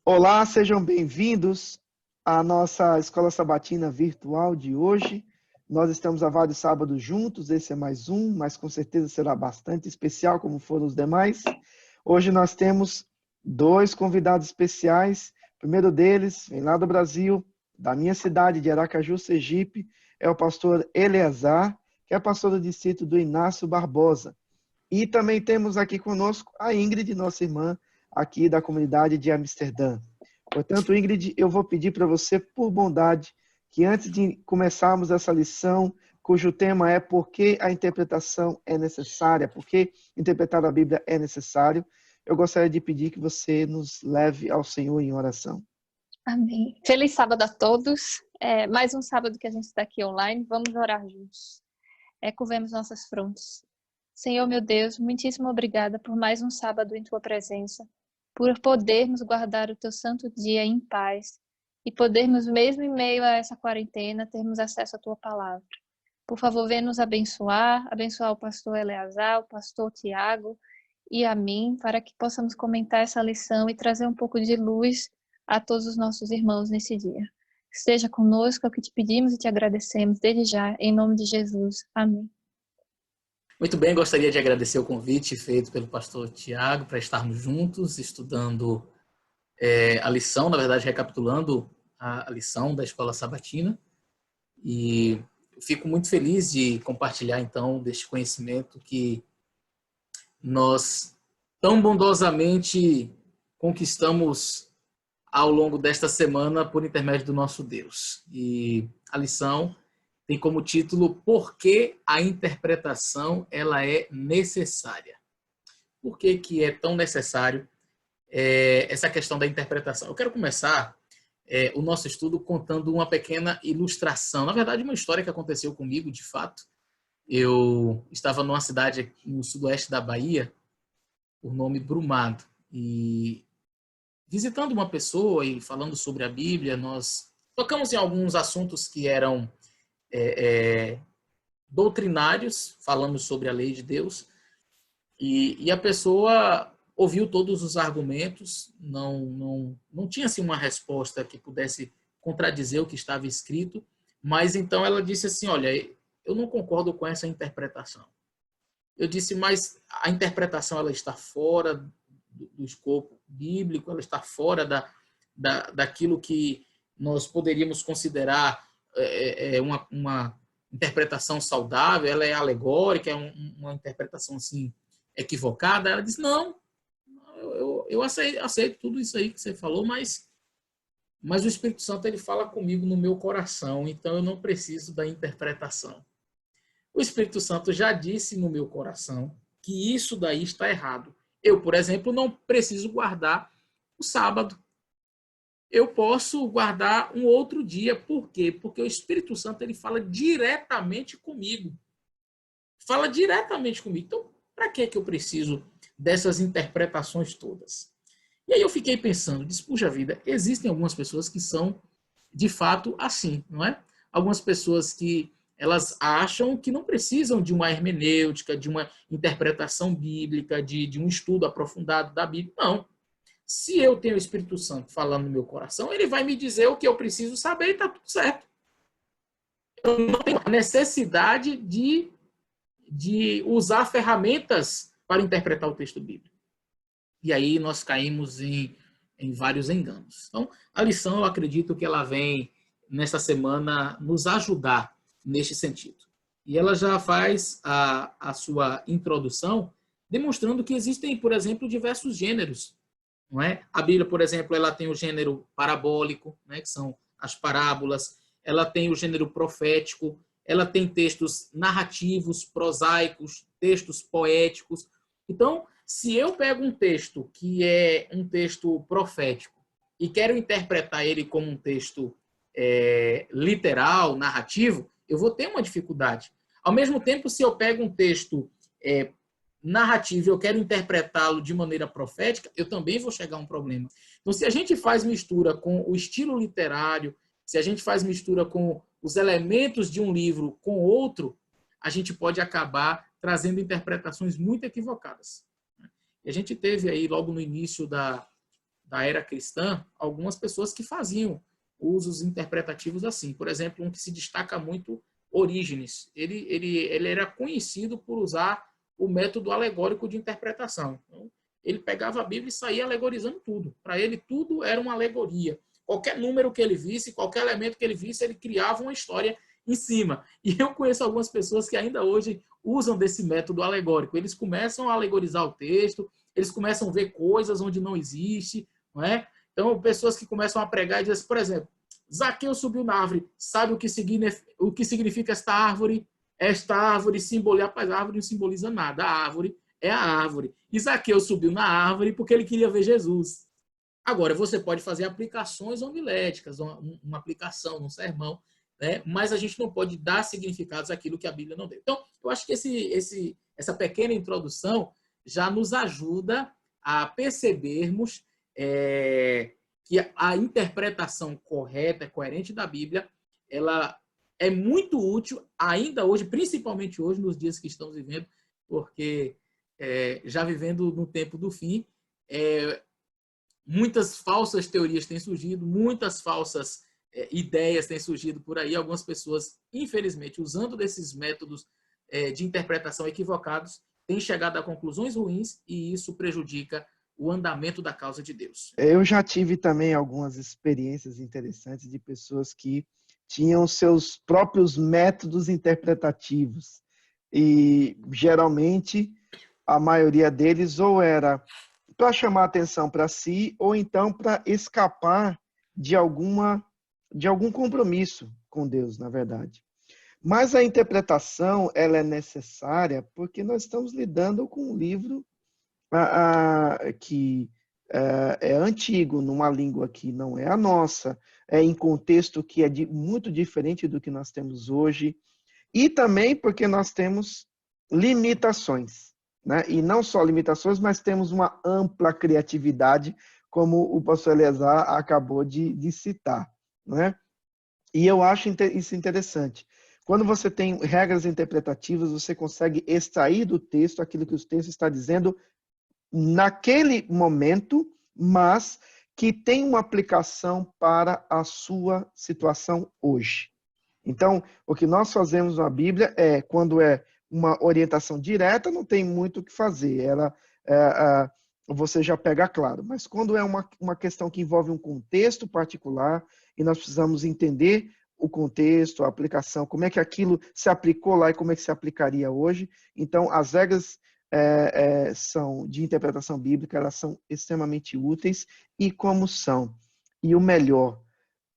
Olá, sejam bem-vindos à nossa Escola Sabatina virtual de hoje. Nós estamos há vários sábados juntos, esse é mais um, mas com certeza será bastante especial, como foram os demais. Hoje nós temos dois convidados especiais. O primeiro deles vem lá do Brasil, da minha cidade de Aracaju, Sergipe, é o pastor Eleazar, que é pastor do distrito do Inácio Barbosa. E também temos aqui conosco a Ingrid, nossa irmã, aqui da comunidade de Amsterdã. Portanto, Ingrid, eu vou pedir para você, por bondade, que antes de começarmos essa lição, cujo tema é por que a interpretação é necessária, por que interpretar a Bíblia é necessário, eu gostaria de pedir que você nos leve ao Senhor em oração. Amém. Feliz sábado a todos. Mais um sábado que a gente está aqui online. Vamos orar juntos. Curvemos nossas frontes. Senhor, meu Deus, muitíssimo obrigada por mais um sábado em Tua presença, por podermos guardar o Teu santo dia em paz e podermos, mesmo em meio a essa quarentena, termos acesso à Tua palavra. Por favor, venha nos abençoar o pastor Eleazar, o pastor Tiago e a mim, para que possamos comentar essa lição e trazer um pouco de luz a todos os nossos irmãos nesse dia. Esteja conosco, é o que te pedimos e te agradecemos desde já, em nome de Jesus. Amém. Muito bem, gostaria de agradecer o convite feito pelo pastor Tiago para estarmos juntos, estudando a lição, na verdade, recapitulando a lição da Escola Sabatina. E eu fico muito feliz de compartilhar, então, deste conhecimento que nós tão bondosamente conquistamos ao longo desta semana por intermédio do nosso Deus. E a lição tem como título Por que a interpretação ela é necessária? Por que que é tão necessário essa questão da interpretação? Eu quero começar o nosso estudo contando uma pequena ilustração. Na verdade, uma história que aconteceu comigo, de fato. Eu estava numa cidade no sudoeste da Bahia, por nome Brumado, e visitando uma pessoa e falando sobre a Bíblia, nós tocamos em alguns assuntos que eram doutrinários, falamos sobre a lei de Deus, e a pessoa ouviu todos os argumentos, não tinha assim, uma resposta que pudesse contradizer o que estava escrito, mas então ela disse assim, olha, eu não concordo com essa interpretação. Eu disse, mas a interpretação ela está fora do escopo bíblico, ela está fora daquilo que nós poderíamos considerar uma interpretação saudável, ela é alegórica, é uma interpretação assim equivocada. Ela disse, não, eu aceito tudo isso aí que você falou, mas o Espírito Santo ele fala comigo no meu coração, então eu não preciso da interpretação. O Espírito Santo já disse no meu coração que isso daí está errado. Eu, por exemplo, não preciso guardar o sábado. Eu posso guardar um outro dia. Por quê? Porque o Espírito Santo ele fala diretamente comigo. Fala diretamente comigo. Então, para que eu preciso dessas interpretações todas? E aí eu fiquei pensando, disse, puxa vida, existem algumas pessoas que são, de fato, assim, não é? Algumas pessoas que elas acham que não precisam de uma hermenêutica, de uma interpretação bíblica, de um estudo aprofundado da Bíblia. Não. Se eu tenho o Espírito Santo falando no meu coração, ele vai me dizer o que eu preciso saber e está tudo certo. Eu não tenho necessidade de usar ferramentas para interpretar o texto bíblico. E aí nós caímos em vários enganos. Então, a lição, eu acredito que ela vem, nessa semana, nos ajudar neste sentido. E ela já faz a sua introdução demonstrando que existem, por exemplo, diversos gêneros. Não é? A Bíblia, por exemplo, ela tem o gênero parabólico, né, que são as parábolas, ela tem o gênero profético, ela tem textos narrativos, prosaicos, textos poéticos. Então, se eu pego um texto que é um texto profético e quero interpretar ele como um texto literal, narrativo, eu vou ter uma dificuldade. Ao mesmo tempo, se eu pego um texto narrativo e eu quero interpretá-lo de maneira profética, eu também vou chegar a um problema. Então, se a gente faz mistura com o estilo literário, se a gente faz mistura com os elementos de um livro com outro, a gente pode acabar trazendo interpretações muito equivocadas. E a gente teve aí, logo no início da era cristã, algumas pessoas que faziam usos interpretativos assim. Por exemplo, um que se destaca muito, Orígenes. Ele era conhecido por usar o método alegórico de interpretação. Então, ele pegava a Bíblia e saía alegorizando tudo. Para ele, tudo era uma alegoria. Qualquer número que ele visse, qualquer elemento que ele visse, ele criava uma história em cima. E eu conheço algumas pessoas que ainda hoje usam desse método alegórico. Eles começam a alegorizar o texto, eles começam a ver coisas onde não existe, não é? Então, pessoas que começam a pregar e dizem, por exemplo, Zaqueu subiu na árvore, sabe o que significa esta árvore? Esta árvore simboliza, rapaz, a árvore não simboliza nada, a árvore é a árvore. E Zaqueu subiu na árvore porque ele queria ver Jesus. Agora, você pode fazer aplicações homiléticas, uma aplicação num sermão, né? Mas a gente não pode dar significados àquilo que a Bíblia não deu. Então, eu acho que essa pequena introdução já nos ajuda a percebermos que a interpretação correta, coerente da Bíblia, ela é muito útil ainda hoje, principalmente hoje, nos dias que estamos vivendo, porque já vivendo no tempo do fim, muitas falsas teorias têm surgido, muitas falsas ideias têm surgido por aí, algumas pessoas, infelizmente, usando desses métodos de interpretação equivocados, têm chegado a conclusões ruins e isso prejudica o andamento da causa de Deus. Eu já tive também algumas experiências interessantes de pessoas que tinham seus próprios métodos interpretativos e, geralmente, a maioria deles ou era para chamar atenção para si ou então para escapar de algum compromisso com Deus, na verdade. Mas a interpretação ela é necessária porque nós estamos lidando com um livro que é antigo, numa língua que não é a nossa, em contexto que é muito diferente do que nós temos hoje, e também porque nós temos limitações, né? E não só limitações, mas temos uma ampla criatividade, como o pastor Eleazar acabou de citar, né? E eu acho isso interessante. Quando você tem regras interpretativas, você consegue extrair do texto aquilo que o texto está dizendo naquele momento, mas que tem uma aplicação para a sua situação hoje. Então, o que nós fazemos na Bíblia quando é uma orientação direta, não tem muito o que fazer, você já pega claro. Mas quando é uma questão que envolve um contexto particular, e nós precisamos entender o contexto, a aplicação, como é que aquilo se aplicou lá e como é que se aplicaria hoje, então as regras são de interpretação bíblica, elas são extremamente úteis, e como são? E o melhor,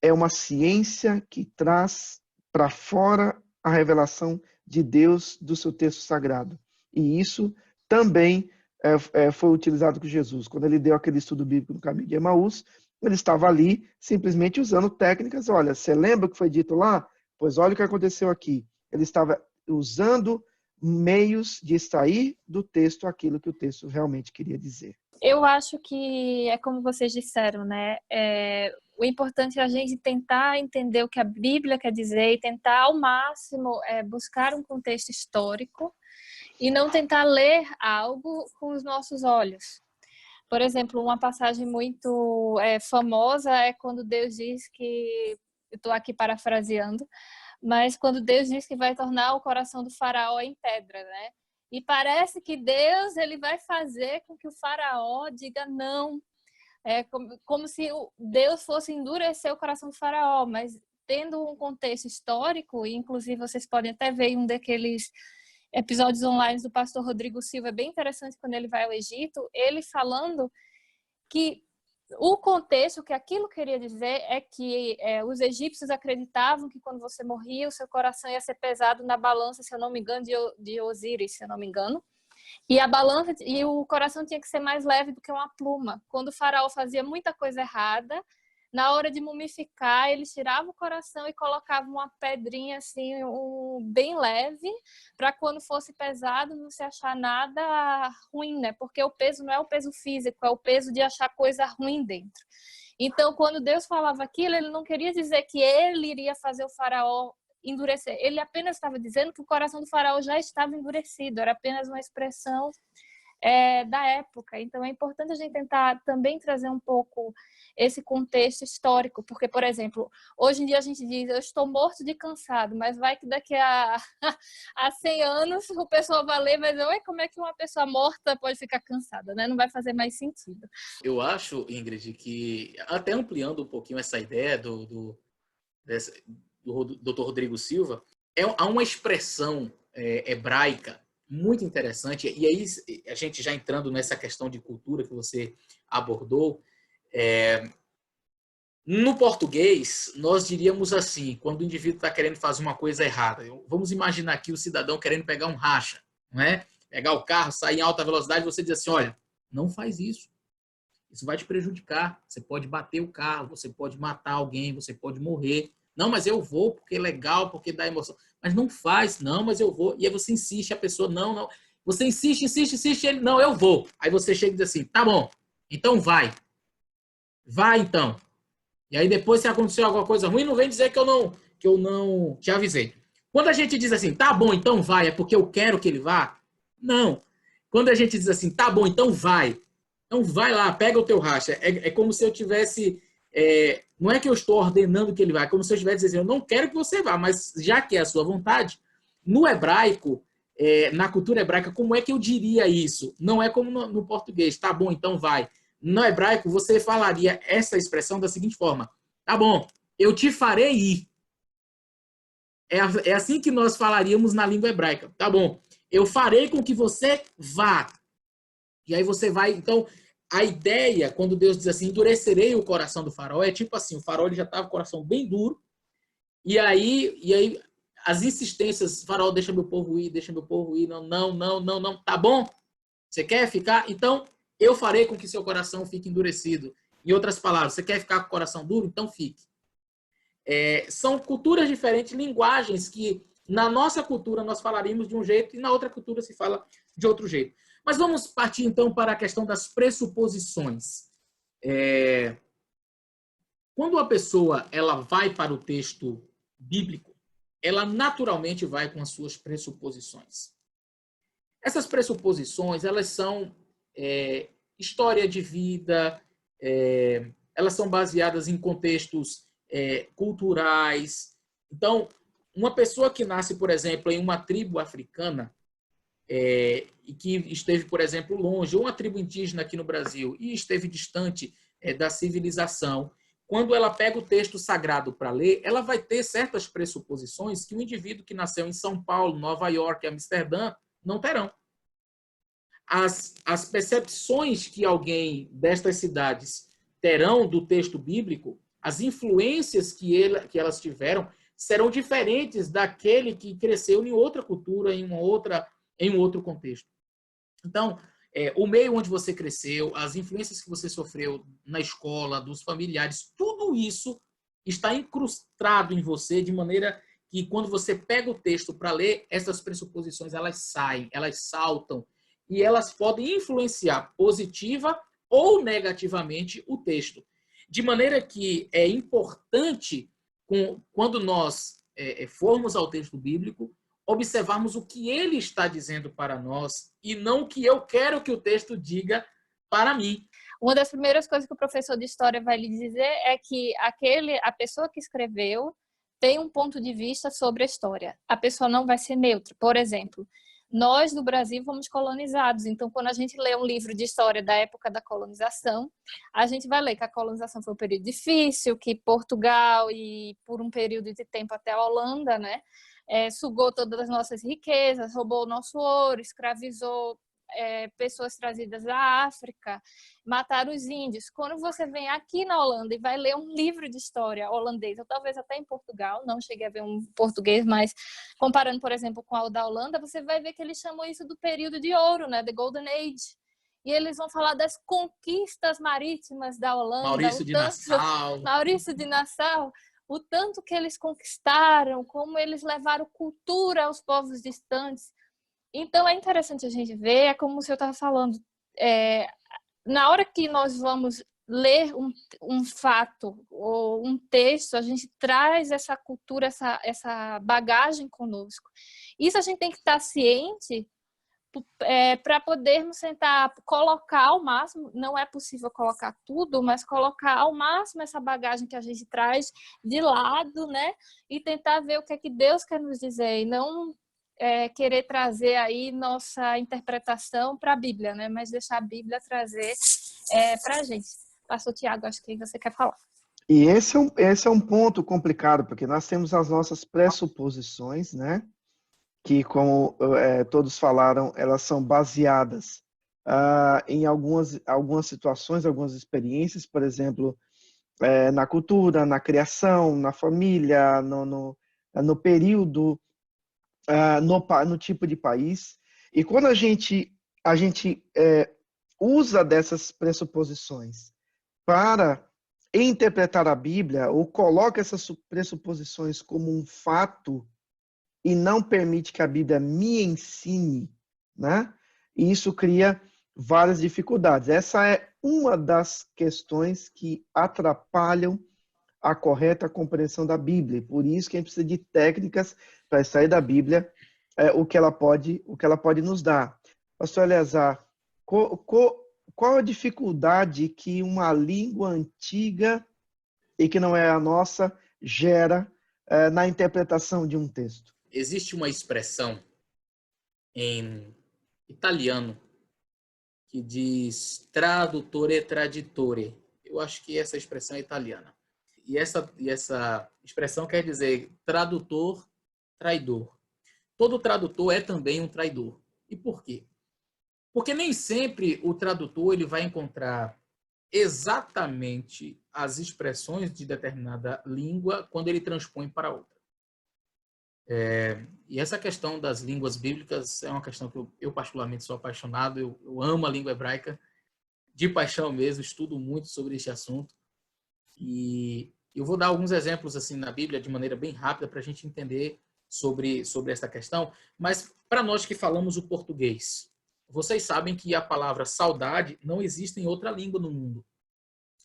é uma ciência que traz para fora a revelação de Deus do seu texto sagrado. E isso também foi utilizado com Jesus. Quando ele deu aquele estudo bíblico no caminho de Emaús, ele estava ali simplesmente usando técnicas. Olha, você lembra o que foi dito lá? Pois olha o que aconteceu aqui. Ele estava usando meios de extrair do texto aquilo que o texto realmente queria dizer. Eu acho que é como vocês disseram, né? O importante é a gente tentar entender o que a Bíblia quer dizer e tentar ao máximo buscar um contexto histórico e não tentar ler algo com os nossos olhos. Por exemplo, uma passagem muito famosa é quando Deus diz que, eu estou aqui parafraseando, mas quando Deus diz que vai tornar o coração do faraó em pedra, né? E parece que Deus ele vai fazer com que o faraó diga não. É como se Deus fosse endurecer o coração do faraó, mas tendo um contexto histórico, e inclusive vocês podem até ver em um daqueles episódios online do pastor Rodrigo Silva, é bem interessante quando ele vai ao Egito, ele falando que o contexto, que aquilo queria dizer é que os egípcios acreditavam que quando você morria, o seu coração ia ser pesado na balança, se eu não me engano, de Osíris, se eu não me engano. E a balança e o coração tinha que ser mais leve do que uma pluma. Quando o faraó fazia muita coisa errada, na hora de mumificar, eles tiravam o coração e colocavam uma pedrinha assim, bem leve, para quando fosse pesado não se achar nada ruim, né? Porque o peso não é o peso físico, é o peso de achar coisa ruim dentro. Então, quando Deus falava aquilo, ele não queria dizer que ele iria fazer o faraó endurecer. Ele apenas estava dizendo que o coração do faraó já estava endurecido, era apenas uma expressão da época. Então, é importante a gente tentar também trazer um pouco esse contexto histórico, porque, por exemplo, hoje em dia a gente diz, eu estou morto de cansado, mas vai que daqui a 100 anos o pessoal vai ler e vai dizer, oi, como é que uma pessoa morta pode ficar cansada, né? Não vai fazer mais sentido. Eu acho, Ingrid, que até ampliando um pouquinho essa ideia do Dr. Rodrigo Silva, há uma expressão hebraica muito interessante, e aí a gente já entrando nessa questão de cultura que você abordou, no português, nós diríamos assim, quando o indivíduo está querendo fazer uma coisa errada. Vamos imaginar aqui o cidadão querendo pegar um racha, não é? Pegar o carro, sair em alta velocidade, você diz assim, olha, não faz isso. Isso vai te prejudicar. Você pode bater o carro, você pode matar alguém, você pode morrer. Não, mas eu vou porque é legal, porque dá emoção. Mas não faz, não, mas eu vou. E aí você insiste, a pessoa, não, não. Você insiste, insiste, insiste, ele, não, eu vou. Aí você chega e diz assim, tá bom, então vai. Vai então. E aí depois, se acontecer alguma coisa ruim, não vem dizer que eu não te avisei. Quando a gente diz assim, tá bom, então vai, é porque eu quero que ele vá? Não. Quando a gente diz assim, tá bom, então vai. Então vai lá, pega o teu racha. É como se eu tivesse... não é que eu estou ordenando que ele vá, é como se eu estivesse dizendo, eu não quero que você vá, mas já que é a sua vontade, no hebraico, na cultura hebraica, como é que eu diria isso? Não é como no português, tá bom, então vai. No hebraico, você falaria essa expressão da seguinte forma, tá bom, eu te farei ir. É assim que nós falaríamos na língua hebraica. Tá bom, eu farei com que você vá. E aí você vai, então, a ideia, quando Deus diz assim, endurecerei o coração do faraó, é tipo assim, o faraó ele já estava com o coração bem duro, e aí as insistências, faraó, deixa meu povo ir, não, não, não, não, não, tá bom? Você quer ficar? Então, eu farei com que seu coração fique endurecido. Em outras palavras, você quer ficar com o coração duro? Então fique. São culturas diferentes, linguagens que na nossa cultura nós falaríamos de um jeito e na outra cultura se fala de outro jeito. Mas vamos partir então para a questão das pressuposições. Quando a pessoa ela vai para o texto bíblico, ela naturalmente vai com as suas pressuposições. Essas pressuposições, elas são história de vida, elas são baseadas em contextos culturais. Então, uma pessoa que nasce, por exemplo, em uma tribo africana e que esteve, por exemplo, longe, ou uma tribo indígena aqui no Brasil e esteve distante da civilização, quando ela pega o texto sagrado para ler, ela vai ter certas pressuposições que o indivíduo que nasceu em São Paulo, Nova York, Amsterdã, não terão. As percepções que alguém destas cidades terão do texto bíblico, as influências que elas tiveram, serão diferentes daquele que cresceu em outra cultura, em um outro contexto. Então, o meio onde você cresceu, as influências que você sofreu na escola, dos familiares, tudo isso está incrustado em você de maneira que quando você pega o texto para ler, essas pressuposições elas saem, elas saltam e elas podem influenciar positiva ou negativamente o texto. De maneira que é importante, quando nós formos ao texto bíblico, observarmos o que ele está dizendo para nós e não o que eu quero que o texto diga para mim. Uma das primeiras coisas que o professor de história vai lhe dizer é que a pessoa que escreveu tem um ponto de vista sobre a história. A pessoa não vai ser neutra. Por exemplo, nós do Brasil fomos colonizados, então quando a gente lê um livro de história da época da colonização, a gente vai ler que a colonização foi um período difícil, que Portugal e por um período de tempo até a Holanda, né, sugou todas as nossas riquezas, roubou o nosso ouro, escravizou pessoas trazidas da África, mataram os índios. Quando você vem aqui na Holanda e vai ler um livro de história holandês, ou talvez até em Portugal, não cheguei a ver um português, mas comparando, por exemplo, com o da Holanda, você vai ver que eles chamam isso do período de ouro, né? The Golden Age. E eles vão falar das conquistas marítimas da Holanda. Maurício de Nassau. O tanto que eles conquistaram, como eles levaram cultura aos povos distantes. Então, é interessante a gente ver, é como o senhor estava falando, na hora que nós vamos ler um fato ou um texto, a gente traz essa cultura, essa bagagem conosco. Isso a gente tem que estar ciente, para podermos tentar colocar ao máximo, não é possível colocar tudo, mas colocar ao máximo essa bagagem que a gente traz de lado, né? E tentar ver o que é que Deus quer nos dizer, e não querer trazer aí nossa interpretação para a Bíblia, né? Mas deixar a Bíblia trazer para a gente. Pastor Tiago, acho que você quer falar. E esse é um ponto complicado, porque nós temos as nossas pressuposições, né? Que, como todos falaram, elas são baseadas em algumas situações, algumas experiências, por exemplo, na cultura, na criação, na família, no período, no tipo de país. E quando a gente usa dessas pressuposições para interpretar a Bíblia, ou coloca essas pressuposições como um fato e não permite que a Bíblia me ensine, né? E isso cria várias dificuldades. Essa é uma das questões que atrapalham a correta compreensão da Bíblia. Por isso que a gente precisa de técnicas para extrair da Bíblia o que ela pode nos dar. Pastor Eleazar, qual a dificuldade que uma língua antiga e que não é a nossa gera na interpretação de um texto? Existe uma expressão em italiano que diz tradutore traditore. Eu acho que essa expressão é italiana. E essa expressão quer dizer tradutor, traidor. Todo tradutor é também um traidor. E por quê? Porque nem sempre o tradutor ele vai encontrar exatamente as expressões de determinada língua quando ele transpõe para outra. E essa questão das línguas bíblicas é uma questão que eu particularmente sou apaixonado, eu amo a língua hebraica, de paixão mesmo, estudo muito sobre esse assunto. E eu vou dar alguns exemplos assim na Bíblia de maneira bem rápida para a gente entender sobre essa questão. Mas para nós que falamos o português, vocês sabem que a palavra saudade não existe em outra língua no mundo.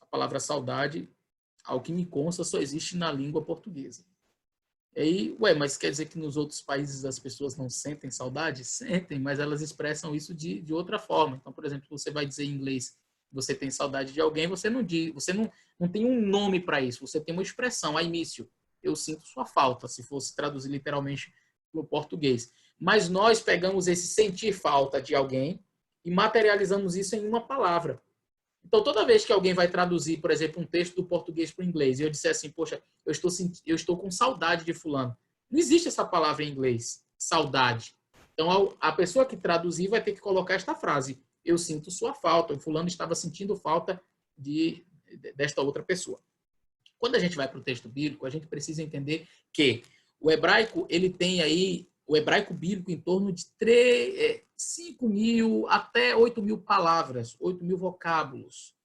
A palavra saudade, ao que me consta, só existe na língua portuguesa. E aí, mas quer dizer que nos outros países as pessoas não sentem saudade? Sentem, mas elas expressam isso de outra forma. Então, por exemplo, você vai dizer em inglês você tem saudade de alguém, você não diz, você não tem um nome para isso, você tem uma expressão, I miss you. Eu sinto sua falta, se fosse traduzir literalmente para o português. Mas nós pegamos esse sentir falta de alguém e materializamos isso em uma palavra. Então, toda vez que alguém vai traduzir, por exemplo, um texto do português para o inglês, e eu disser assim, poxa, eu estou com saudade de fulano. Não existe essa palavra em inglês, saudade. Então, a pessoa que traduzir vai ter que colocar esta frase, eu sinto sua falta, o fulano estava sentindo falta desta outra pessoa. Quando a gente vai para o texto bíblico, a gente precisa entender que o hebraico, ele tem aí, o hebraico bíblico, em torno de 5.000 até 8.000 palavras, 8.000 vocábulos.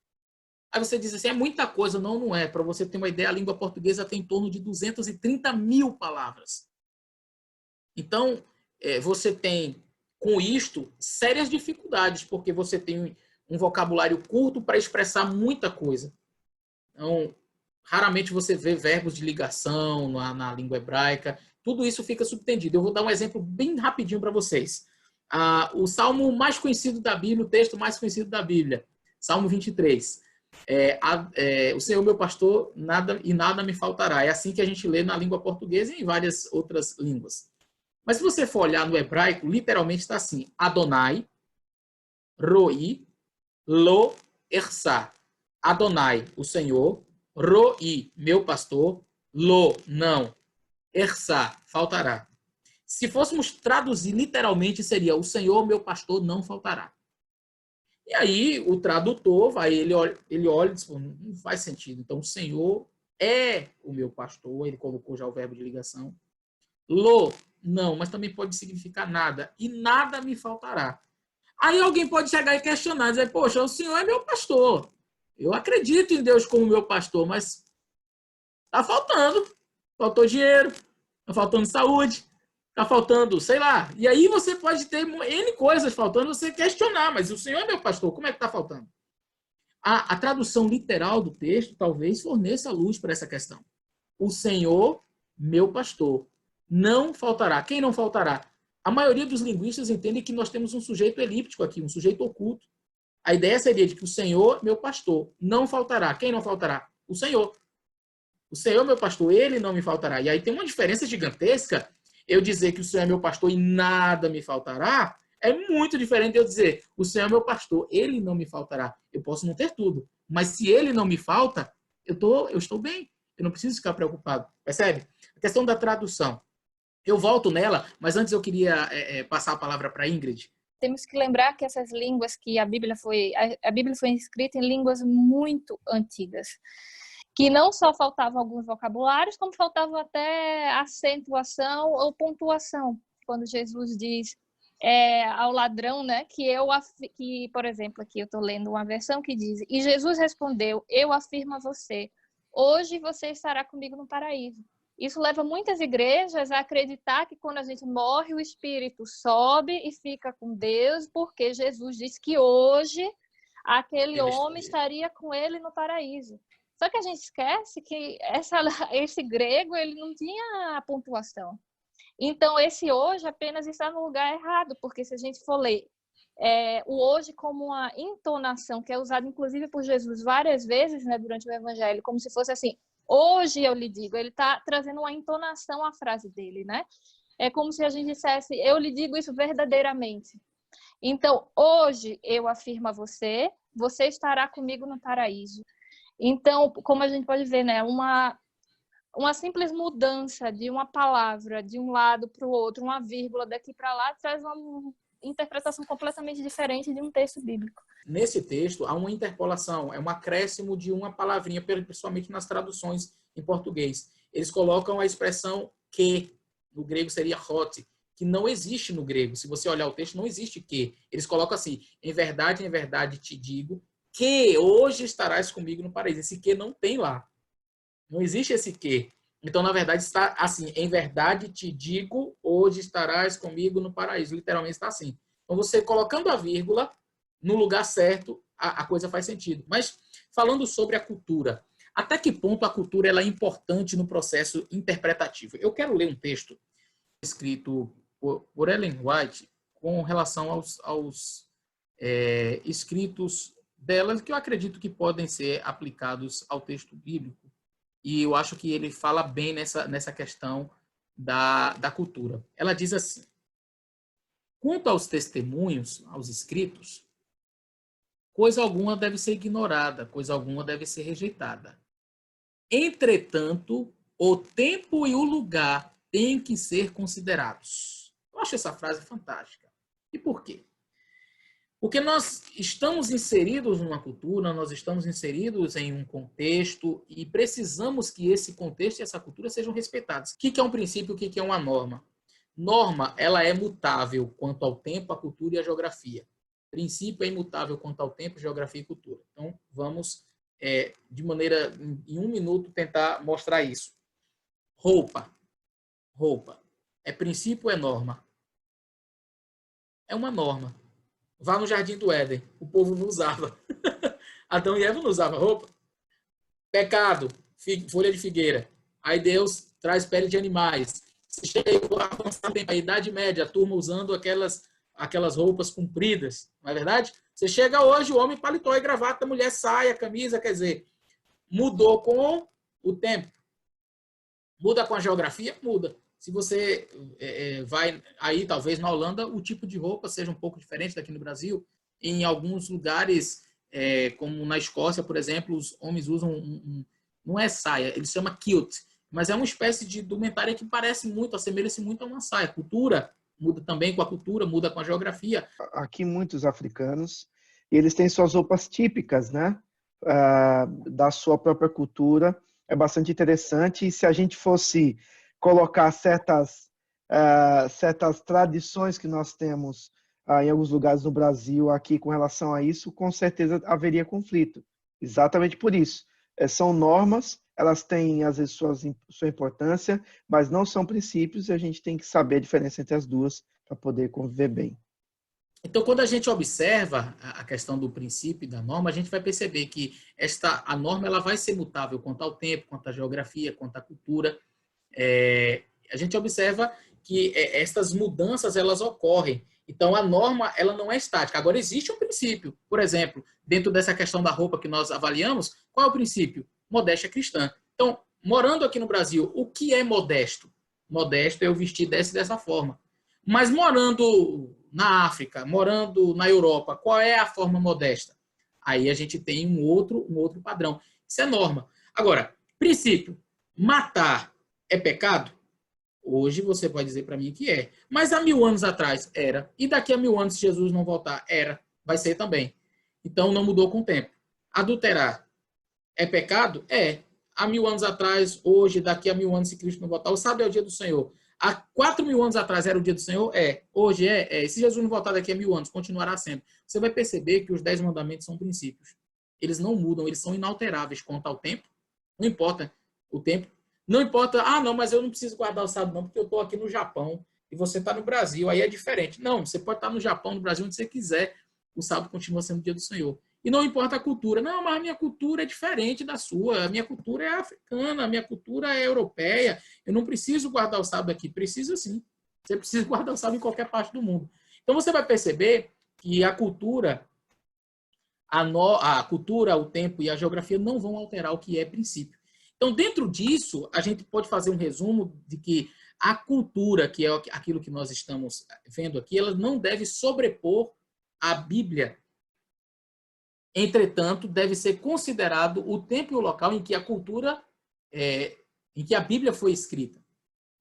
Aí você diz assim, é muita coisa. Não, não é. Para você ter uma ideia, a língua portuguesa tem em torno de 230.000 palavras. Então, você tem, com isto, sérias dificuldades, porque você tem um vocabulário curto para expressar muita coisa. Então, raramente você vê verbos de ligação na língua hebraica. Tudo isso fica subtendido. Eu vou dar um exemplo bem rapidinho para vocês. O salmo mais conhecido da Bíblia, o texto mais conhecido da Bíblia, Salmo 23. O Senhor meu pastor, nada me faltará. É assim que a gente lê na língua portuguesa e em várias outras línguas. Mas se você for olhar no hebraico, literalmente está assim, Adonai, Roi, Lo, Ersá. Adonai, o Senhor, Roi, meu pastor, Lo, não, Ersá, faltará. Se fôssemos traduzir literalmente, seria o Senhor, meu pastor, não faltará. E aí o tradutor ele olha e diz, não faz sentido. Então o Senhor é o meu pastor, ele colocou já o verbo de ligação. Lo, não, mas também pode significar nada. E nada me faltará. Aí alguém pode chegar e questionar, dizer, poxa, o Senhor é meu pastor. Eu acredito em Deus como meu pastor, mas está faltando. Faltou dinheiro, está faltando saúde, está faltando, sei lá. E aí você pode ter N coisas faltando, você questionar, mas o Senhor é meu pastor, como é que está faltando? A tradução literal do texto talvez forneça luz para essa questão. O Senhor, meu pastor, não faltará. Quem não faltará? A maioria dos linguistas entende que nós temos um sujeito elíptico aqui, um sujeito oculto. A ideia seria de que o Senhor, meu pastor, não faltará. Quem não faltará? O Senhor. O Senhor, meu pastor, ele não me faltará. E aí tem uma diferença gigantesca. Eu dizer que o Senhor é meu pastor e nada me faltará, é muito diferente de eu dizer, o Senhor é meu pastor, ele não me faltará. Eu posso não ter tudo, mas se ele não me falta, eu estou bem. Eu não preciso ficar preocupado. Percebe? A questão da tradução. Eu volto nela, mas antes eu queria passar a palavra para a Ingrid. Temos que lembrar que essas línguas que a Bíblia foi escrita em línguas muito antigas, que não só faltavam alguns vocabulários, como faltava até acentuação ou pontuação. Quando Jesus diz ao ladrão, né, que, por exemplo, aqui eu estou lendo uma versão que diz, e Jesus respondeu, eu afirmo a você, hoje você estará comigo no paraíso. Isso leva muitas igrejas a acreditar que quando a gente morre, o espírito sobe e fica com Deus, porque Jesus disse que hoje aquele homem estaria com ele no paraíso. Só que a gente esquece que esse grego ele não tinha pontuação. Então, esse hoje apenas está no lugar errado, porque se a gente for ler o hoje como uma entonação, que é usada inclusive por Jesus várias vezes, né, durante o evangelho, como se fosse assim, hoje eu lhe digo, ele está trazendo uma entonação à frase dele, né? É como se a gente dissesse, eu lhe digo isso verdadeiramente. Então, hoje eu afirmo a você, você estará comigo no paraíso. Então, como a gente pode ver, né, uma simples mudança de uma palavra de um lado para o outro, uma vírgula daqui para lá, traz uma interpretação completamente diferente de um texto bíblico. Nesse texto, há uma interpolação, é um acréscimo de uma palavrinha, principalmente nas traduções em português. Eles colocam a expressão que, no grego seria hot, que não existe no grego. Se você olhar o texto, não existe que. Eles colocam assim, em verdade te digo, que hoje estarás comigo no paraíso. Esse que não tem lá. Não existe esse que. Então, na verdade, está assim, em verdade te digo, hoje estarás comigo no paraíso. Literalmente está assim. Então, você colocando a vírgula no lugar certo, a coisa faz sentido. Mas, falando sobre a cultura, até que ponto a cultura ela é importante no processo interpretativo? Eu quero ler um texto escrito por Ellen White com relação aos escritos dela, que eu acredito que podem ser aplicados ao texto bíblico. E eu acho que ele fala bem nessa questão da cultura. Ela diz assim, quanto aos testemunhos, aos escritos, coisa alguma deve ser ignorada, coisa alguma deve ser rejeitada. Entretanto, o tempo e o lugar têm que ser considerados. Eu acho essa frase fantástica. E por quê? Porque nós estamos inseridos numa cultura, nós estamos inseridos em um contexto e precisamos que esse contexto e essa cultura sejam respeitados. O que é um princípio, o que é uma norma? Norma, ela é mutável quanto ao tempo, a cultura e a geografia. Princípio é imutável quanto ao tempo, geografia e cultura. Então, vamos, de maneira, em um minuto, tentar mostrar isso. Roupa. Roupa. É princípio ou é norma? É uma norma. Vá no Jardim do Éden. O povo não usava. Adão e Eva não usavam roupa. Pecado. Folha de figueira. Aí Deus traz pele de animais. Se chegou a avançar a Idade Média, a turma usando aquelas roupas compridas. Não é verdade? Você chega hoje, o homem paletó e gravata, a mulher saia, camisa, quer dizer, mudou com o tempo. Muda com a geografia? Muda. Se você vai aí, talvez na Holanda, o tipo de roupa seja um pouco diferente daqui no Brasil. Em alguns lugares, como na Escócia, por exemplo, os homens usam não é saia, eles chamam kilt, mas é uma espécie de indumentária que parece muito, assemelha-se muito a uma saia. Cultura muda também com a cultura, muda com a geografia. Aqui muitos africanos, eles têm suas roupas típicas, né? Da sua própria cultura. É bastante interessante. E se a gente fosse colocar certas tradições que nós temos em alguns lugares no Brasil aqui com relação a isso, com certeza haveria conflito. Exatamente por isso. São normas, elas têm às vezes sua importância, mas não são princípios e a gente tem que saber a diferença entre as duas para poder conviver bem. Então, quando a gente observa a questão do princípio e da norma, a gente vai perceber que a norma ela vai ser mutável quanto ao tempo, quanto à geografia, quanto à cultura. A gente observa que essas mudanças elas ocorrem. Então, a norma ela não é estática. Agora, existe um princípio. Por exemplo, dentro dessa questão da roupa que nós avaliamos, qual é o princípio? Modéstia cristã. Então, morando aqui no Brasil, o que é modesto? Modesto é eu vestir dessa forma. Mas morando na África, morando na Europa, qual é a forma modesta? Aí a gente tem um outro padrão. Isso é norma. Agora, princípio, matar é pecado? Hoje você pode dizer para mim que é. Mas há 1000 anos atrás era. E daqui a 1000 anos, se Jesus não voltar, era. Vai ser também. Então não mudou com o tempo. Adulterar é pecado? É. Há 1000 anos atrás, hoje, daqui a 1000 anos, se Cristo não voltar, o sábado é o dia do Senhor. Há 4000 anos atrás era o dia do Senhor? É. Hoje é? É. Se Jesus não voltar daqui a 1000 anos, continuará sendo. Você vai perceber que os 10 mandamentos são princípios. Eles não mudam, eles são inalteráveis quanto ao tempo. Não importa o tempo. Não importa, não, mas eu não preciso guardar o sábado não, porque eu estou aqui no Japão e você está no Brasil, aí é diferente. Não, você pode estar no Japão, no Brasil, onde você quiser, o sábado continua sendo o dia do Senhor. E não importa a cultura. Não, mas a minha cultura é diferente da sua, a minha cultura é africana, a minha cultura é europeia, eu não preciso guardar o sábado aqui. Precisa sim. Você precisa guardar o sábado em qualquer parte do mundo. Então você vai perceber que a cultura, a cultura, o tempo e a geografia não vão alterar o que é princípio. Então, dentro disso, a gente pode fazer um resumo de que a cultura, que é aquilo que nós estamos vendo aqui, ela não deve sobrepor a Bíblia. Entretanto, deve ser considerado o tempo e o local em que a cultura, em que a Bíblia foi escrita.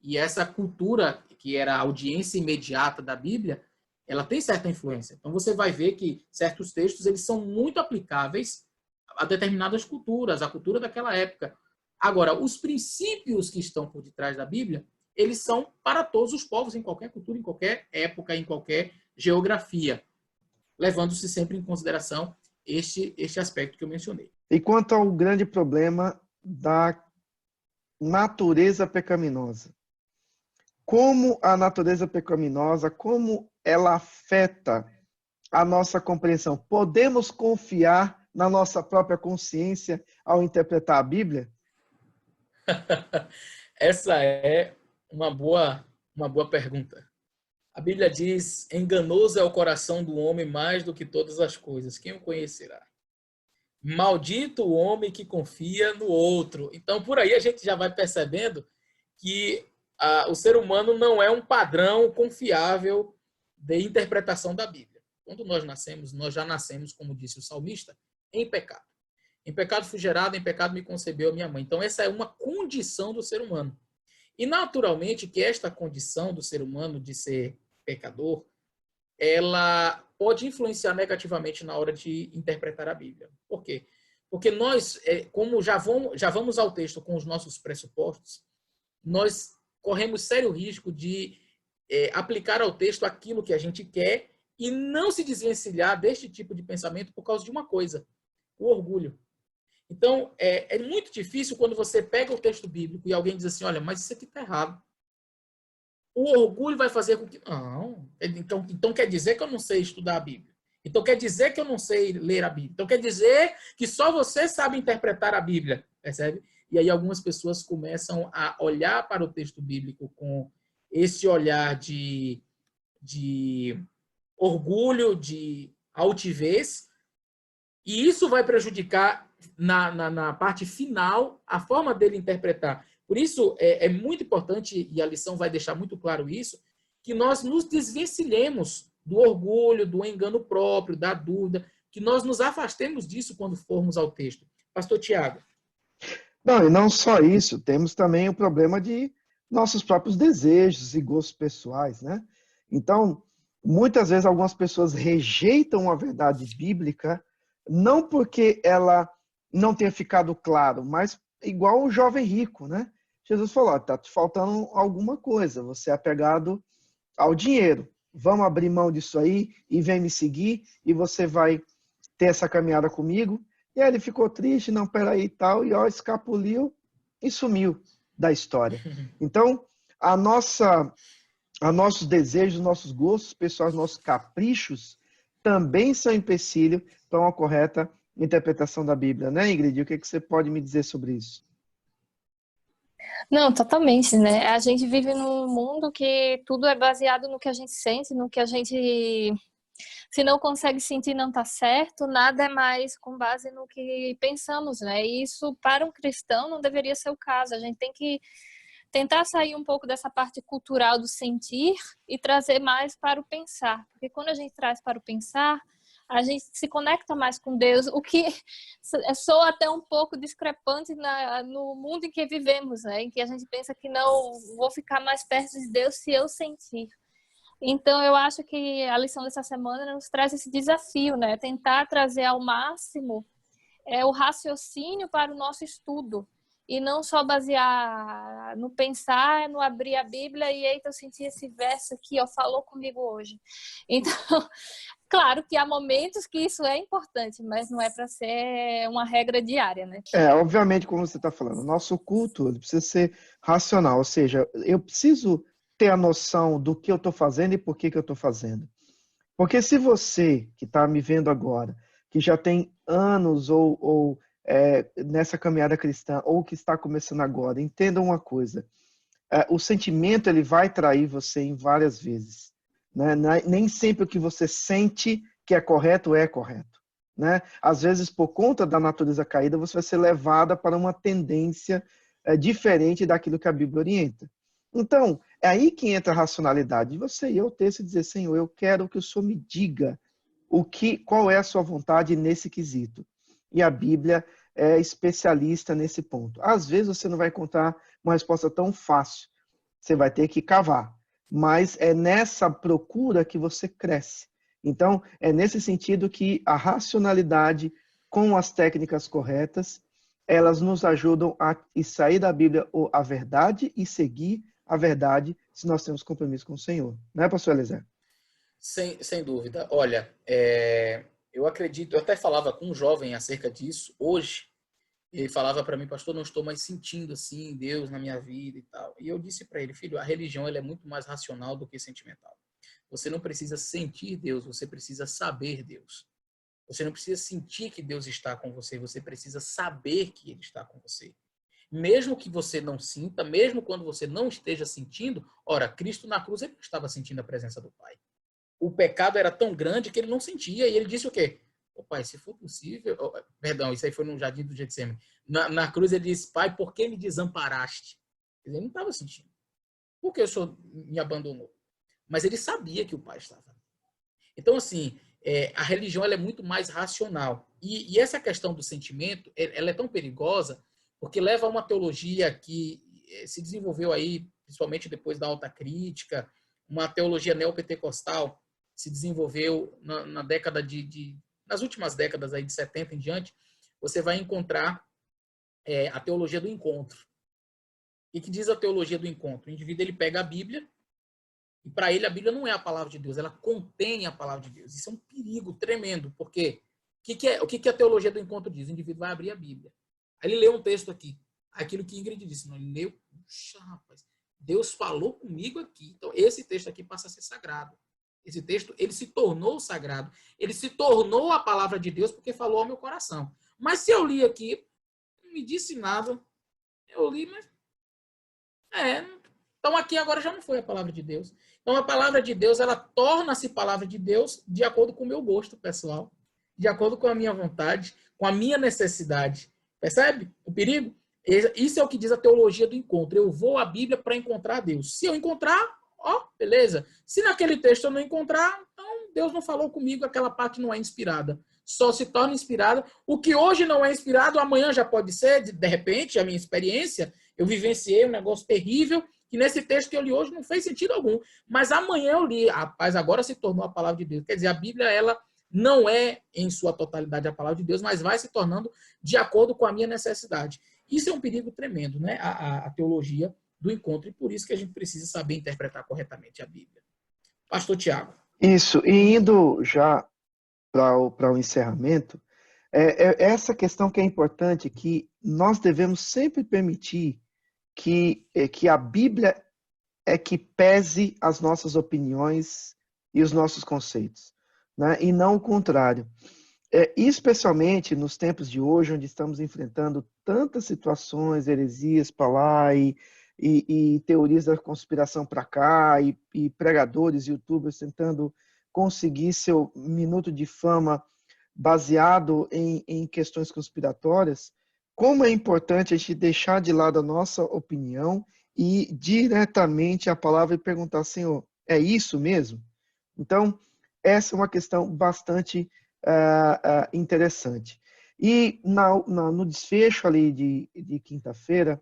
E essa cultura, que era a audiência imediata da Bíblia, ela tem certa influência. Então, você vai ver que certos textos eles são muito aplicáveis a determinadas culturas, a cultura daquela época. Agora, os princípios que estão por detrás da Bíblia, eles são para todos os povos, em qualquer cultura, em qualquer época, em qualquer geografia, levando-se sempre em consideração este aspecto que eu mencionei. E quanto ao grande problema da natureza pecaminosa? Como a natureza pecaminosa, como ela afeta a nossa compreensão? Podemos confiar na nossa própria consciência ao interpretar a Bíblia? Essa é uma boa pergunta. A Bíblia diz: enganoso é o coração do homem mais do que todas as coisas. Quem o conhecerá? Maldito o homem que confia no outro. Então, por aí a gente já vai percebendo que o ser humano não é um padrão confiável de interpretação da Bíblia. Quando nós nascemos, nós já nascemos, como disse o salmista, em pecado. Em pecado fui gerado, em pecado me concebeu a minha mãe. Então, essa é uma condição do ser humano. E, naturalmente, que esta condição do ser humano de ser pecador, ela pode influenciar negativamente na hora de interpretar a Bíblia. Por quê? Porque nós, como já vamos ao texto com os nossos pressupostos, nós corremos sério risco de aplicar ao texto aquilo que a gente quer e não se desvencilhar deste tipo de pensamento por causa de uma coisa: o orgulho. Então, é muito difícil quando você pega o texto bíblico e alguém diz assim: olha, mas isso aqui está errado. O orgulho vai fazer com que... Não. Então quer dizer que eu não sei estudar a Bíblia. Então quer dizer que eu não sei ler a Bíblia. Então quer dizer que só você sabe interpretar a Bíblia. Percebe? E aí algumas pessoas começam a olhar para o texto bíblico com esse olhar de orgulho, de altivez, e isso vai prejudicar na parte final a forma dele interpretar. Por isso é muito importante, e a lição vai deixar muito claro isso, que nós nos desvencilhemos do orgulho, do engano próprio, da dúvida, que nós nos afastemos disso quando formos ao texto. Pastor Tiago. Não, e não só isso, temos também o problema de nossos próprios desejos e gostos pessoais, né? Então, muitas vezes algumas pessoas rejeitam a verdade bíblica, não porque ela não tenha ficado claro, mas igual o jovem rico, né? Jesus falou: está te faltando alguma coisa, você é apegado ao dinheiro. Vamos abrir mão disso aí e vem me seguir e você vai ter essa caminhada comigo. E aí ele ficou triste, não, peraí e tal, e ó, escapuliu e sumiu da história. Então, nossos desejos, nossos gostos pessoais, nossos caprichos também são empecilho para uma correta interpretação da Bíblia, né, Ingrid? O que você pode me dizer sobre isso? Não, totalmente, né? A gente vive num mundo que tudo é baseado no que a gente sente, no que a gente, se não consegue sentir, não tá certo, nada é mais com base no que pensamos, né? E isso, para um cristão, não deveria ser o caso. A gente tem que tentar sair um pouco dessa parte cultural do sentir e trazer mais para o pensar. Porque quando a gente traz para o pensar, a gente se conecta mais com Deus, o que soa até um pouco discrepante no mundo em que vivemos, né? Em que a gente pensa que não vou ficar mais perto de Deus se eu sentir. Então, eu acho que a lição dessa semana nos traz esse desafio, né? Tentar trazer ao máximo o raciocínio para o nosso estudo. E não só basear no pensar, no abrir a Bíblia e eita, eu senti esse verso aqui, ó, falou comigo hoje. Então, claro que há momentos que isso é importante, mas não é para ser uma regra diária, né? Obviamente, como você está falando, o nosso culto ele precisa ser racional, ou seja, eu preciso ter a noção do que eu estou fazendo e por que eu estou fazendo. Porque se você, que está me vendo agora, que já tem anos ou nessa caminhada cristã, ou que está começando agora, entenda uma coisa, o sentimento ele vai trair você em várias vezes. Né? Nem sempre o que você sente que é correto. Né? Às vezes, por conta da natureza caída, você vai ser levada para uma tendência diferente daquilo que a Bíblia orienta. Então, é aí que entra a racionalidade de você e eu ter se dizer, Senhor, eu quero que o Senhor me diga qual é a sua vontade nesse quesito. E a Bíblia é especialista nesse ponto. Às vezes você não vai encontrar uma resposta tão fácil. Você vai ter que cavar. Mas é nessa procura que você cresce. Então, é nesse sentido que a racionalidade, com as técnicas corretas, elas nos ajudam a sair da Bíblia a verdade e seguir a verdade se nós temos compromisso com o Senhor. Não é, pastor Eliezer? Sem dúvida. Olha, eu acredito, eu até falava com um jovem acerca disso hoje, e ele falava para mim, pastor, não estou mais sentindo assim Deus na minha vida e tal. E eu disse para ele, filho, a religião ela é muito mais racional do que sentimental. Você não precisa sentir Deus, você precisa saber Deus. Você não precisa sentir que Deus está com você, você precisa saber que Ele está com você. Mesmo que você não sinta, mesmo quando você não esteja sentindo, ora, Cristo na cruz ele não estava sentindo a presença do Pai. O pecado era tão grande que ele não sentia, e ele disse o quê? Ô Pai, se for possível... Perdão, isso aí foi no jardim do Getsemane. Na cruz ele disse, Pai, por que me desamparaste? Ele não estava sentindo. Por que o Senhor me abandonou? Mas ele sabia que o Pai estava. Então, assim, a religião ela é muito mais racional. E essa questão do sentimento, ela é tão perigosa, porque leva a uma teologia que se desenvolveu aí, principalmente depois da alta crítica, uma teologia neopentecostal, se desenvolveu na década nas últimas décadas aí de 70 em diante, você vai encontrar a teologia do encontro. O que diz a teologia do encontro? O indivíduo ele pega a Bíblia, e para ele a Bíblia não é a palavra de Deus, ela contém a palavra de Deus. Isso é um perigo tremendo, porque o que a teologia do encontro diz? O indivíduo vai abrir a Bíblia. Aí ele lê um texto aqui, aquilo que Ingrid disse, não, ele leu, puxa, rapaz, Deus falou comigo aqui. Então esse texto aqui passa a ser sagrado. Esse texto, ele se tornou sagrado. Ele se tornou a palavra de Deus porque falou ao meu coração. Mas se eu li aqui, não me disse nada. Eu li, mas... Então aqui agora já não foi a palavra de Deus. Então a palavra de Deus, ela torna-se palavra de Deus de acordo com o meu gosto pessoal, de acordo com a minha vontade, com a minha necessidade. Percebe o perigo? Isso é o que diz a teologia do encontro. Eu vou à Bíblia para encontrar Deus. Se eu encontrar, beleza. Se naquele texto eu não encontrar, então Deus não falou comigo, aquela parte não é inspirada. Só se torna inspirada. O que hoje não é inspirado, amanhã já pode ser, de repente, a minha experiência, eu vivenciei um negócio terrível, que nesse texto que eu li hoje não fez sentido algum. Mas amanhã eu li, rapaz, agora se tornou a palavra de Deus. Quer dizer, a Bíblia, ela não é em sua totalidade a palavra de Deus, mas vai se tornando de acordo com a minha necessidade. Isso é um perigo tremendo, né? A teologia do encontro, e por isso que a gente precisa saber interpretar corretamente a Bíblia. Pastor Tiago. Isso, e indo já para o encerramento, essa questão que é importante, que nós devemos sempre permitir que a Bíblia é que pese as nossas opiniões e os nossos conceitos, né? E não o contrário. especialmente nos tempos de hoje, onde estamos enfrentando tantas situações, heresias para lá e teorias da conspiração para cá, e pregadores, youtubers tentando conseguir seu minuto de fama baseado em questões conspiratórias, como é importante a gente deixar de lado a nossa opinião e ir diretamente à palavra e perguntar, Senhor, é isso mesmo? Então, essa é uma questão bastante interessante. E no desfecho ali de quinta-feira,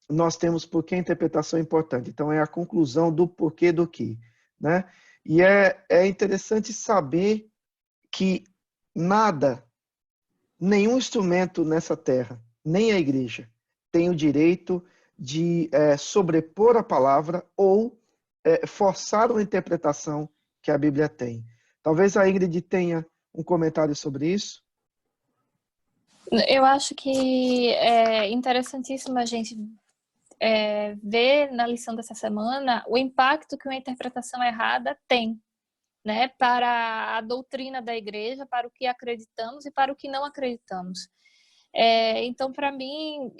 nós temos por que a interpretação é importante. Então, é a conclusão do porquê do que, né? E é interessante saber que nada, nenhum instrumento nessa terra, nem a igreja, tem o direito de sobrepor a palavra ou forçar uma interpretação que a Bíblia tem. Talvez a Ingrid tenha um comentário sobre isso. Eu acho que é interessantíssimo a gente ver na lição dessa semana o impacto que uma interpretação errada tem, né, para a doutrina da igreja, para o que acreditamos e para o que não acreditamos. Então, para mim,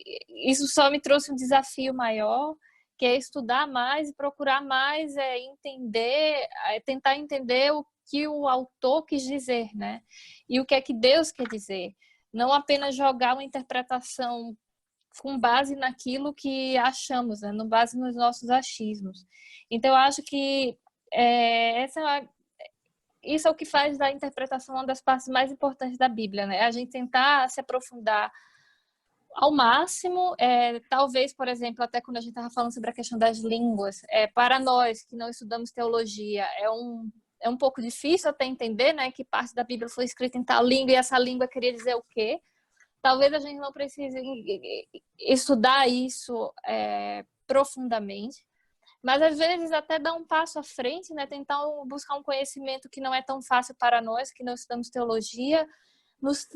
isso só me trouxe um desafio maior, que é estudar mais e procurar mais entender, tentar entender o que o autor quis dizer, né? E o que é que Deus quer dizer. Não apenas jogar uma interpretação com base naquilo que achamos, né? Com base nos nossos achismos. Então, eu acho que isso é o que faz da interpretação uma das partes mais importantes da Bíblia, né? A gente tentar se aprofundar ao máximo, talvez, por exemplo, até quando a gente estava falando sobre a questão das línguas, para nós que não estudamos teologia, é um pouco difícil até entender, né, que parte da Bíblia foi escrita em tal língua e essa língua queria dizer o quê. Talvez a gente não precise estudar isso profundamente, mas às vezes até dar um passo à frente, né, tentar buscar um conhecimento que não é tão fácil para nós, que não estudamos teologia, nos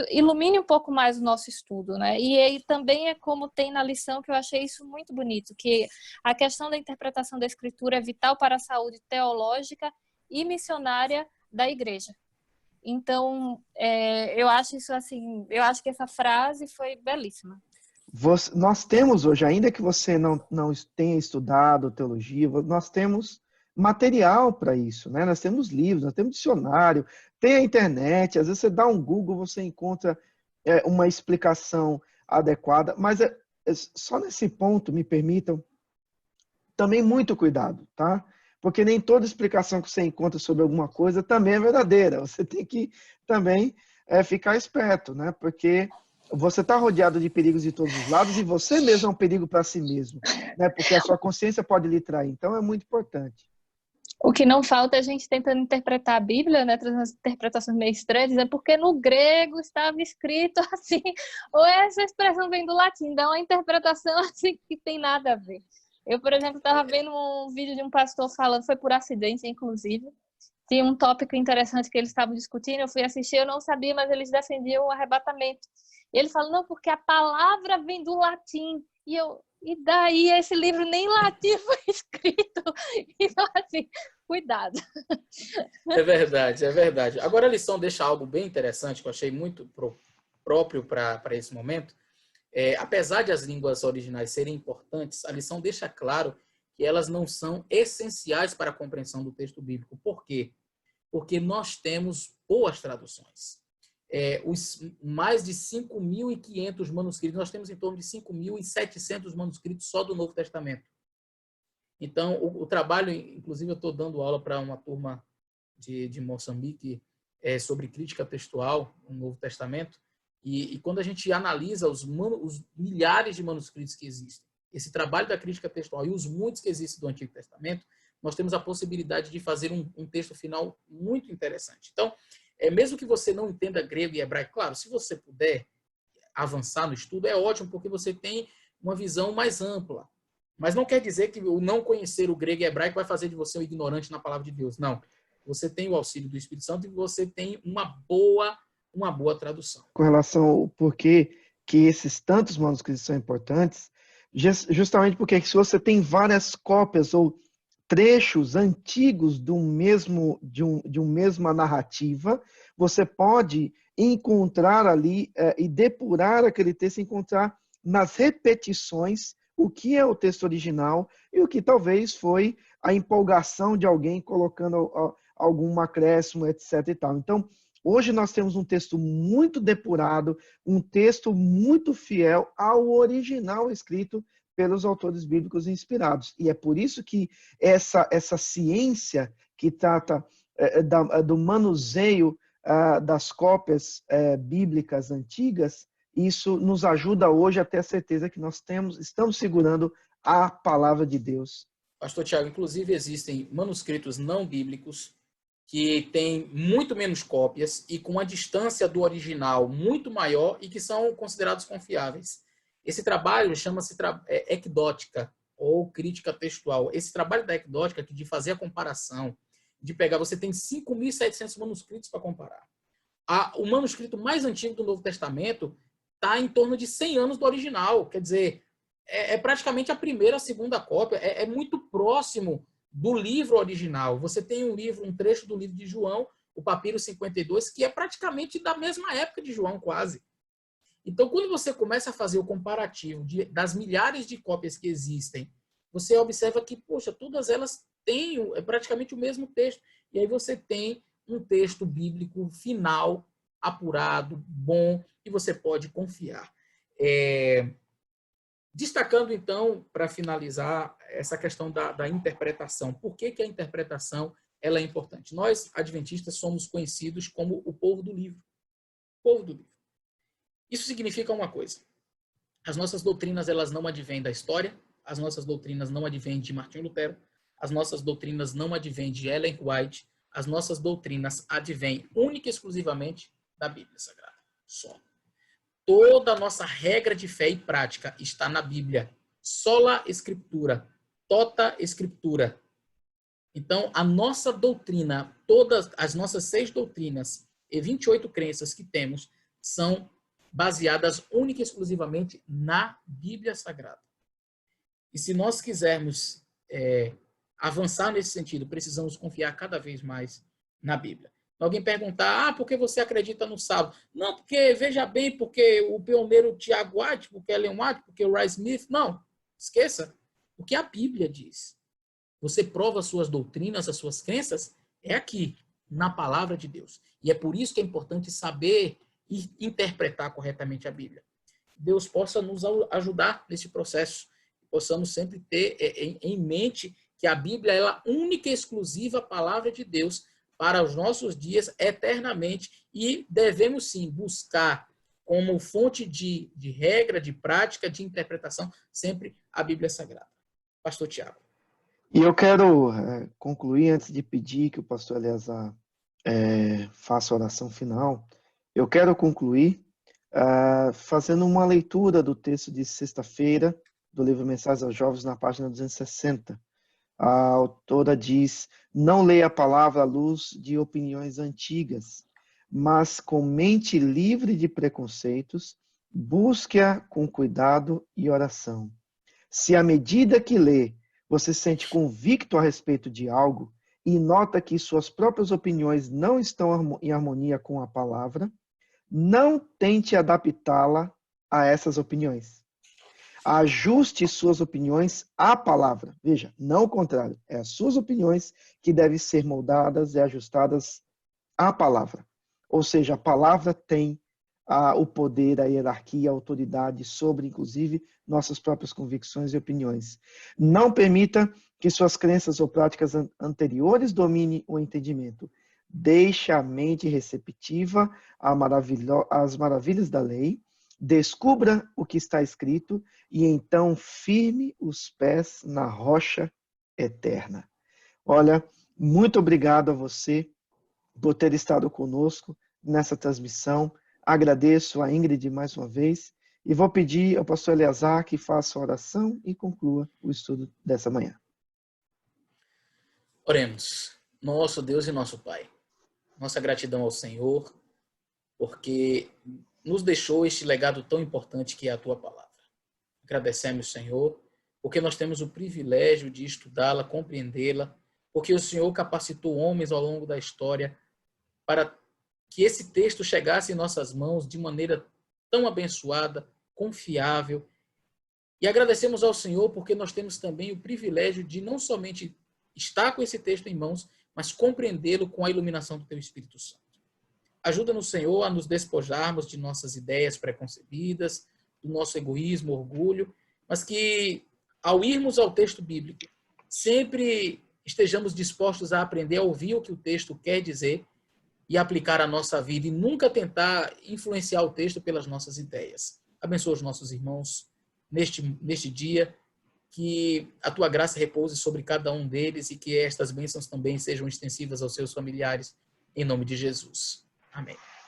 ilumine um pouco mais o nosso estudo, né? E aí também é como tem na lição, que eu achei isso muito bonito, que a questão da interpretação da Escritura é vital para a saúde teológica e missionária da igreja. Então, eu acho isso assim, eu acho que essa frase foi belíssima. Nós temos hoje, ainda que você não tenha estudado teologia, nós temos material para isso, né? Nós temos livros, nós temos dicionário, tem a internet, às vezes você dá um Google, você encontra uma explicação adequada, mas só nesse ponto, me permitam, também muito cuidado, tá? Porque nem toda explicação que você encontra sobre alguma coisa também é verdadeira. Você tem que também ficar esperto, né? Porque você está rodeado de perigos de todos os lados e você mesmo é um perigo para si mesmo, né? Porque a sua consciência pode lhe trair. Então, é muito importante. O que não falta é a gente tentando interpretar a Bíblia, né, trazendo as interpretações meio estranhas, dizendo porque no grego estava escrito assim, ou essa expressão vem do latim, dá uma interpretação assim que tem nada a ver. Eu, por exemplo, estava vendo um vídeo de um pastor falando, foi por acidente, inclusive, tinha um tópico interessante que eles estavam discutindo, eu fui assistir, eu não sabia, mas eles defendiam o arrebatamento. E ele falou, não, porque a palavra vem do latim, e daí esse livro nem em latim foi escrito. Então, assim, cuidado. É verdade, é verdade. Agora a lição deixa algo bem interessante, que eu achei muito próprio para esse momento. Apesar de as línguas originais serem importantes, a lição deixa claro que elas não são essenciais para a compreensão do texto bíblico. Por quê? Porque nós temos boas traduções. Os mais de 5.500 manuscritos, nós temos em torno de 5.700 manuscritos só do Novo Testamento. Então, o trabalho, inclusive eu estou dando aula para uma turma de Moçambique sobre crítica textual no Novo Testamento, e quando a gente analisa os milhares de manuscritos que existem, esse trabalho da crítica textual e os muitos que existem do Antigo Testamento, nós temos a possibilidade de fazer um texto final muito interessante. Então, mesmo que você não entenda grego e hebraico, claro, se você puder avançar no estudo, é ótimo, porque você tem uma visão mais ampla. Mas não quer dizer que o não conhecer o grego e hebraico vai fazer de você um ignorante na palavra de Deus. Não. Você tem o auxílio do Espírito Santo e você tem uma boa tradução. Com relação ao porquê que esses tantos manuscritos são importantes, justamente porque se você tem várias cópias ou trechos antigos de uma mesma narrativa, você pode encontrar ali e depurar aquele texto, encontrar nas repetições o que é o texto original e o que talvez foi a empolgação de alguém colocando algum acréscimo, etc. e tal. Então, hoje nós temos um texto muito depurado, um texto muito fiel ao original escrito pelos autores bíblicos inspirados. E é por isso que essa ciência que trata do manuseio das cópias bíblicas antigas, isso nos ajuda hoje a ter a certeza que nós estamos segurando a palavra de Deus. Pastor Tiago, inclusive existem manuscritos não bíblicos que têm muito menos cópias e com uma distância do original muito maior e que são considerados confiáveis. Esse trabalho chama-se ecdótica ou crítica textual. Esse trabalho da ecdótica, de fazer a comparação, de pegar, você tem 5.700 manuscritos para comparar. O manuscrito mais antigo do Novo Testamento está em torno de 100 anos do original. Quer dizer, é praticamente a primeira, a segunda cópia. É muito próximo do livro original. Você tem um trecho do livro de João, o Papiro 52, que é praticamente da mesma época de João, quase. Então, quando você começa a fazer o comparativo das milhares de cópias que existem, você observa que, poxa, todas elas têm praticamente o mesmo texto. E aí você tem um texto bíblico final, apurado, bom, e você pode confiar. Destacando, então, para finalizar, essa questão da interpretação. Por que a interpretação ela é importante? Nós, adventistas, somos conhecidos como o povo do livro. O povo do livro. Isso significa uma coisa. As nossas doutrinas elas não advêm da história, as nossas doutrinas não advêm de Martinho Lutero, as nossas doutrinas não advêm de Ellen White, as nossas doutrinas advêm única e exclusivamente da Bíblia Sagrada. Só. Toda a nossa regra de fé e prática está na Bíblia. Sola Escritura, tota Escritura. Então, a nossa doutrina, todas as nossas 6 doutrinas e 28 crenças que temos são baseadas única e exclusivamente na Bíblia Sagrada. E se nós quisermos avançar nesse sentido, precisamos confiar cada vez mais na Bíblia. Alguém perguntar, por que você acredita no sábado? Não, porque, veja bem, porque o pioneiro Tiago White, porque Ellen White, porque o Rice Smith. Não, esqueça. O que a Bíblia diz. Você prova as suas doutrinas, as suas crenças, é aqui, na palavra de Deus. E é por isso que é importante saber e interpretar corretamente a Bíblia. Deus possa nos ajudar nesse processo. Possamos sempre ter em mente que a Bíblia é a única e exclusiva palavra de Deus para os nossos dias eternamente e devemos sim buscar como fonte de regra, de prática, de interpretação, sempre a Bíblia Sagrada. Pastor Tiago. E eu quero concluir, antes de pedir que o pastor Eleazar faça a oração final, eu quero concluir fazendo uma leitura do texto de sexta-feira do livro Mensagens aos Jovens, na página 260. A autora diz: não leia a palavra à luz de opiniões antigas, mas com mente livre de preconceitos, busque-a com cuidado e oração. Se à medida que lê, você se sente convicto a respeito de algo e nota que suas próprias opiniões não estão em harmonia com a palavra, não tente adaptá-la a essas opiniões. Ajuste suas opiniões à palavra. Veja, não o contrário. É as suas opiniões que devem ser moldadas e ajustadas à palavra. Ou seja, a palavra tem o poder, a hierarquia, a autoridade sobre, inclusive, nossas próprias convicções e opiniões. Não permita que suas crenças ou práticas anteriores dominem o entendimento. Deixe a mente receptiva às maravilhas da lei. Descubra o que está escrito e então firme os pés na rocha eterna. Olha, muito obrigado a você por ter estado conosco nessa transmissão. Agradeço a Ingrid mais uma vez e vou pedir ao pastor Eleazar que faça a oração e conclua o estudo dessa manhã. Oremos. Nosso Deus e nosso Pai, nossa gratidão ao Senhor, porque nos deixou este legado tão importante que é a Tua Palavra. Agradecemos, Senhor, porque nós temos o privilégio de estudá-la, compreendê-la, porque o Senhor capacitou homens ao longo da história para que esse texto chegasse em nossas mãos de maneira tão abençoada, confiável. E agradecemos ao Senhor porque nós temos também o privilégio de não somente estar com esse texto em mãos, mas compreendê-lo com a iluminação do Teu Espírito Santo. Ajuda-nos, Senhor, a nos despojarmos de nossas ideias preconcebidas, do nosso egoísmo, orgulho, mas que, ao irmos ao texto bíblico, sempre estejamos dispostos a aprender a ouvir o que o texto quer dizer e aplicar à nossa vida, e nunca tentar influenciar o texto pelas nossas ideias. Abençoa os nossos irmãos neste dia, que a Tua graça repouse sobre cada um deles e que estas bênçãos também sejam extensivas aos seus familiares, em nome de Jesus. Amém.